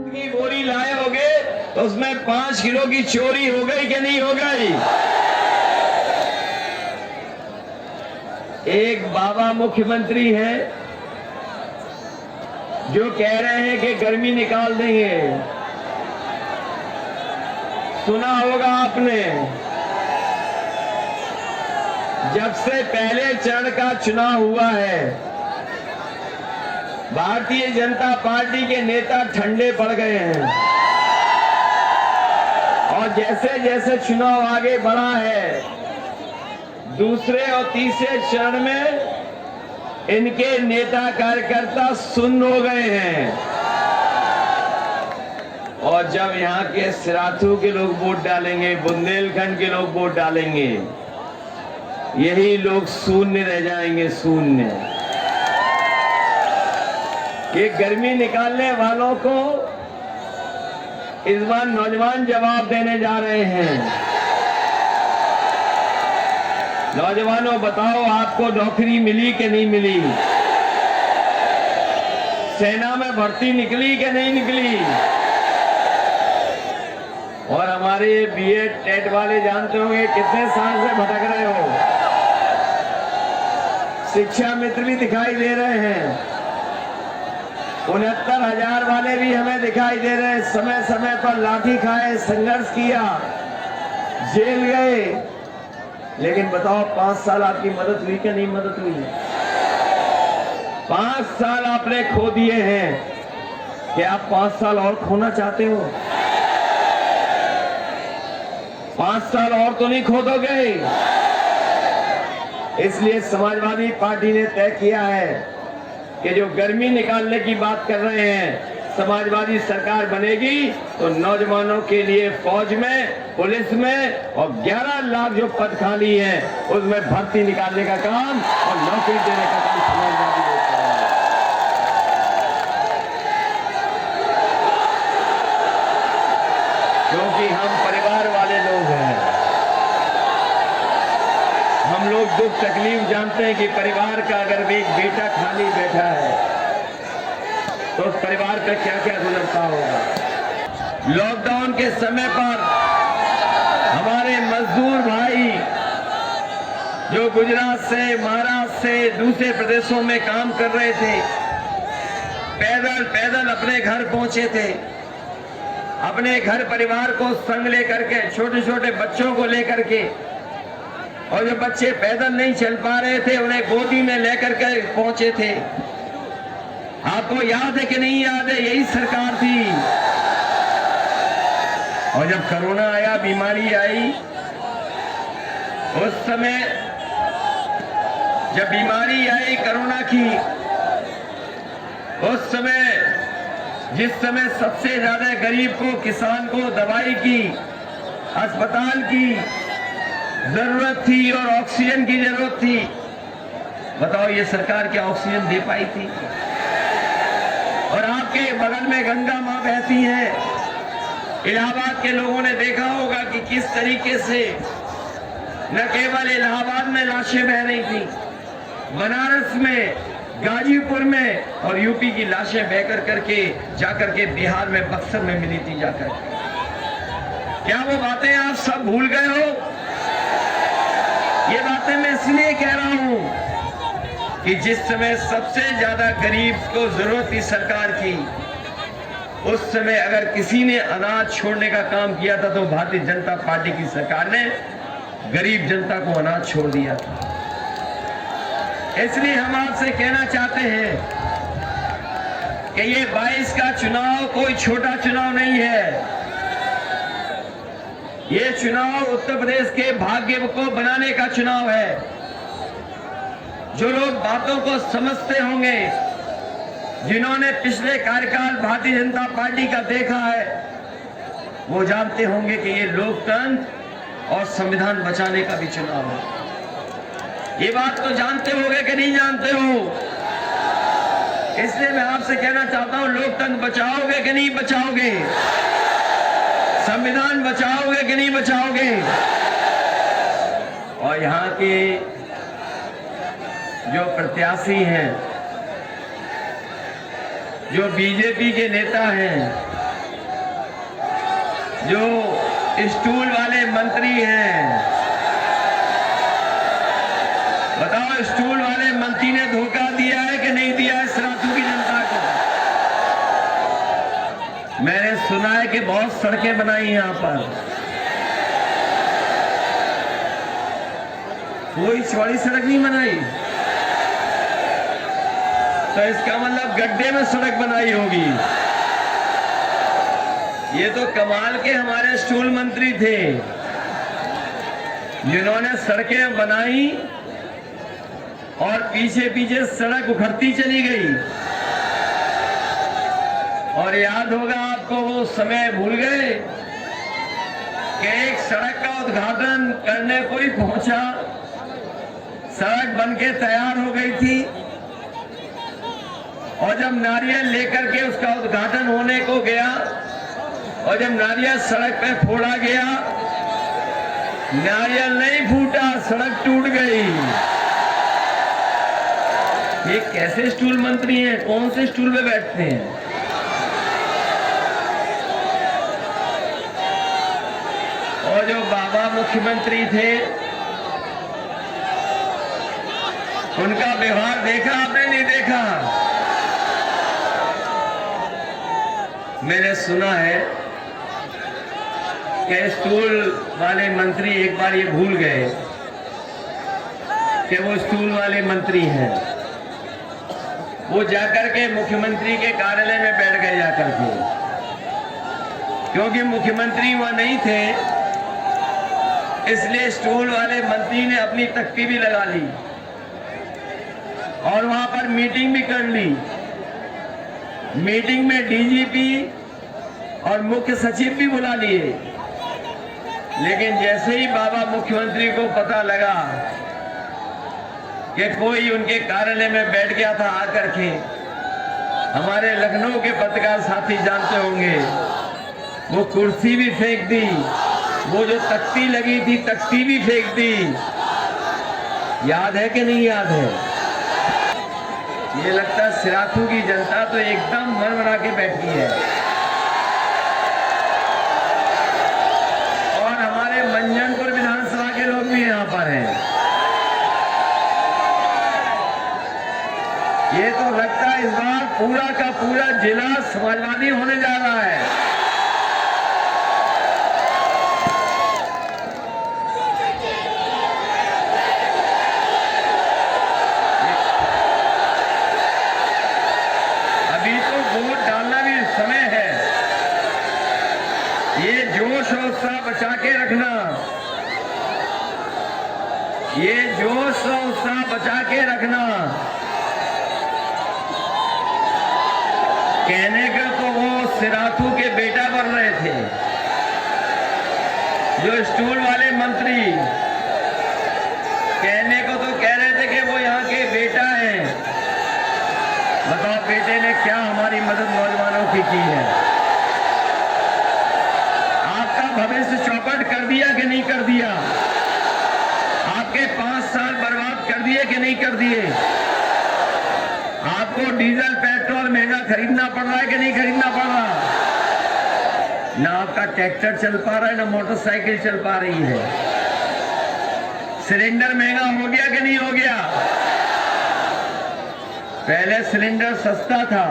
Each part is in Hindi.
की बोरी लाए होगे तो उसमें 5 किलो की चोरी हो गई कि नहीं हो गई? एक बाबा मुख्यमंत्री है जो कह रहे हैं कि गर्मी निकाल देंगे। सुना होगा आपने, जब से पहले चरण का चुनाव हुआ है भारतीय जनता पार्टी के नेता ठंडे पड़ गए हैं और जैसे जैसे चुनाव आगे बढ़ा है दूसरे और तीसरे चरण में इनके नेता कार्यकर्ता सुन्न हो गए हैं और जब यहाँ के सिराथू के लोग वोट डालेंगे, बुंदेलखंड के लोग वोट डालेंगे, यही लोग शून्य रह जाएंगे। शून्य। ये गर्मी निकालने वालों को इस बार नौजवान जवाब देने जा रहे हैं। नौजवानों बताओ, आपको नौकरी मिली कि नहीं मिली? सेना में भर्ती निकली कि नहीं निकली? और हमारे बीएड टेट वाले जानते होंगे कितने साल से भटक रहे हो। शिक्षा मित्र भी दिखाई दे रहे हैं, 69,000 वाले भी हमें दिखाई दे रहे हैं। समय समय पर लाठी खाए, संघर्ष किया, जेल गए, लेकिन बताओ 5 साल आपकी मदद हुई कि नहीं मदद हुई? 5 साल आपने खो दिए हैं। क्या आप 5 साल और खोना चाहते हो? 5 साल और तो नहीं खो दोगे। इसलिए समाजवादी पार्टी ने तय किया है कि जो गर्मी निकालने की बात कर रहे हैं, समाजवादी सरकार बनेगी तो नौजवानों के लिए फौज में, पुलिस में और 11 लाख जो पद खाली हैं उसमें भर्ती निकालने का काम और नौकरी देने का काम समाजवादी लोग करेंगे। क्योंकि हम परिवार वाले लोग हैं, हम लोग दुख तकलीफ जानते हैं कि परिवार का अगर एक बेटा खाली बैठा है तो उस परिवार पे क्या क्या गुजरता होगा। लॉकडाउन के समय पर हमारे मजदूर भाई जो गुजरात से, महाराष्ट्र से, दूसरे प्रदेशों में काम कर रहे थे, पैदल पैदल अपने घर पहुंचे थे। अपने घर परिवार को संग लेकर के, छोटे छोटे बच्चों को लेकर के, और जो बच्चे पैदल नहीं चल पा रहे थे उन्हें गोदी में लेकर के पहुंचे थे। आपको याद है कि नहीं याद है? यही सरकार थी। और जब कोरोना आया, बीमारी आई, उस समय जब बीमारी आई कोरोना की, उस समय जिस समय सबसे ज्यादा गरीब को, किसान को दवाई की, अस्पताल की जरूरत थी और ऑक्सीजन की जरूरत थी, बताओ ये सरकार क्या ऑक्सीजन दे पाई थी? और आपके बगल में गंगा मां बहती है। इलाहाबाद के लोगों ने देखा होगा कि किस तरीके से न केवल इलाहाबाद में लाशें बह रही थी, बनारस में, गाजीपुर में, और यूपी की लाशें बहकर करके जाकर के बिहार में, बक्सर में मिली थी जाकर। क्या वो बातें आप सब भूल गए हो? ये बातें मैं इसलिए कह रहा हूं कि जिस समय सबसे ज्यादा गरीब को जरूरत थी सरकार की, उस समय अगर किसी ने अनाज छोड़ने का काम किया था तो भारतीय जनता पार्टी की सरकार ने गरीब जनता को अनाज छोड़ दिया था। इसलिए हम आपसे कहना चाहते हैं कि ये 22 का चुनाव कोई छोटा चुनाव नहीं है। ये चुनाव उत्तर प्रदेश के भाग्य को बनाने का चुनाव है। जो लोग बातों को समझते होंगे, जिन्होंने पिछले कार्यकाल भारतीय जनता पार्टी का देखा है, वो जानते होंगे कि ये लोकतंत्र और संविधान बचाने का भी चुनाव है। ये बात तो जानते होंगे कि नहीं जानते हो? इसलिए मैं आपसे कहना चाहता हूं, लोकतंत्र बचाओगे कि नहीं बचाओगे? संविधान बचाओगे कि नहीं बचाओगे? और यहाँ के जो प्रत्याशी हैं, जो बीजेपी के नेता हैं, जो स्टूल वाले मंत्री हैं, बताओ स्टूल वाले मंत्री ने धोखा दिया है कि नहीं दिया है सिराथू की जनता को? मैंने सुना है कि बहुत सड़कें बनाई यहां पर, कोई चौड़ी सड़क नहीं बनाई, तो इसका मतलब गड्ढे में सड़क बनाई होगी। ये तो कमाल के हमारे स्टूल मंत्री थे जिन्होंने सड़कें बनाई और पीछे पीछे सड़क उखड़ती चली गई। और याद होगा आपको वो समय भूल गए कि एक सड़क का उद्घाटन करने कोई पहुंचा, सड़क बनके तैयार हो गई थी और जब नारियल लेकर के उसका उद्घाटन होने को गया और जब नारियल सड़क पे फोड़ा गया, नारियल नहीं फूटा, सड़क टूट गई। ये कैसे स्टूल मंत्री हैं? कौन से स्टूल पे बैठते हैं? और जो बाबा मुख्यमंत्री थे उनका व्यवहार देखा आपने? नहीं देखा? मैंने सुना है कि स्टूल वाले मंत्री एक बार ये भूल गए कि वो स्टूल वाले मंत्री हैं। वो जाकर के मुख्यमंत्री के कार्यालय में बैठ गए जाकर के, क्योंकि मुख्यमंत्री वहां नहीं थे, इसलिए स्टूल वाले मंत्री ने अपनी तख्ती भी लगा ली और वहां पर मीटिंग भी कर ली। मीटिंग में डीजीपी और मुख्य सचिव भी बुला लिए, लेकिन जैसे ही बाबा मुख्यमंत्री को पता लगा कि कोई उनके कार्यालय में बैठ गया था आकर के, हमारे लखनऊ के पत्रकार साथी जानते होंगे, वो कुर्सी भी फेंक दी, वो जो तख्ती लगी थी तख्ती भी फेंक दी। याद है कि नहीं याद है? ये लगता है सिराथू की जनता तो एकदम मन बना के बैठी है। और हमारे मंजनपुर विधानसभा के लोग भी यहां पर हैं। ये तो लगता है इस बार पूरा का पूरा जिला समाजवादी होने जा रहा है। अभी तो वोट डालना भी समय है। ये जोश और उत्साह बचा के रखना, ये जोश और उत्साह बचा के रखना। कहने का तो वो सिराथू के बेटा बन रहे थे, जो स्टूल वाले मंत्री कहने को तो कह रहे थे कि वो यहाँ के बेटा हैं। बताओ बेटे ने क्या हमारी मदद नौजवानों की है? आपका भविष्य चौपट कर दिया कि नहीं कर दिया? आपके 5 साल बर्बाद कर दिए कि नहीं कर दिए? आपको डीजल पेट्रोल महंगा खरीदना पड़ रहा है कि नहीं खरीदना पड़ रहा? ना आपका ट्रैक्टर चल पा रहा है, ना मोटरसाइकिल चल पा रही है। सिलेंडर महंगा हो गया कि नहीं हो गया? पहले सिलेंडर सस्ता था।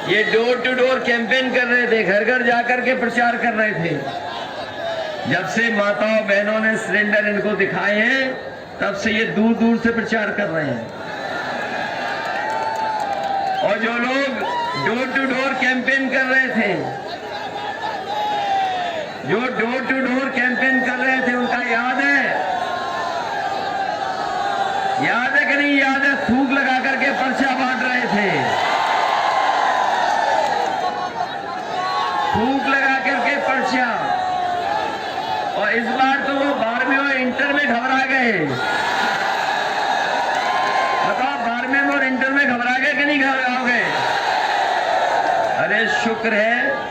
ये डोर टू डोर कैंपेन कर रहे थे, घर घर जाकर के प्रचार कर रहे थे। जब से माताओं बहनों ने सिलेंडर इनको दिखाए हैं, तब से ये दूर दूर से प्रचार कर रहे हैं। और जो लोग डोर टू डोर कैंपेन कर रहे थे, जो डोर टू डोर कैंपेन कर रहे थे, उनका याद है? याद है कि नहीं याद है? थूक लगा करके पर्चा बांट रहे थे, थूक लगा करके पर्चा। और इस बार तो वो 12वीं और इंटर में घबरा गए। बताओ 12वीं और इंटर में घबरा गए कि नहीं घबरा गए? अरे शुक्र है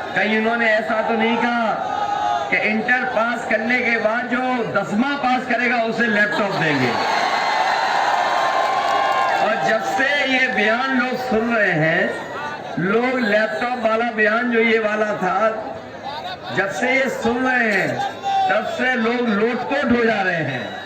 कहीं उन्होंने ऐसा तो नहीं कहा कि इंटर पास करने के बाद जो 10वां पास करेगा उसे लैपटॉप देंगे। और जब से ये बयान लोग सुन रहे हैं, लोग लैपटॉप वाला बयान जो ये वाला था, जब से ये सुन रहे हैं तब से लोग लोटपोट हो जा रहे हैं।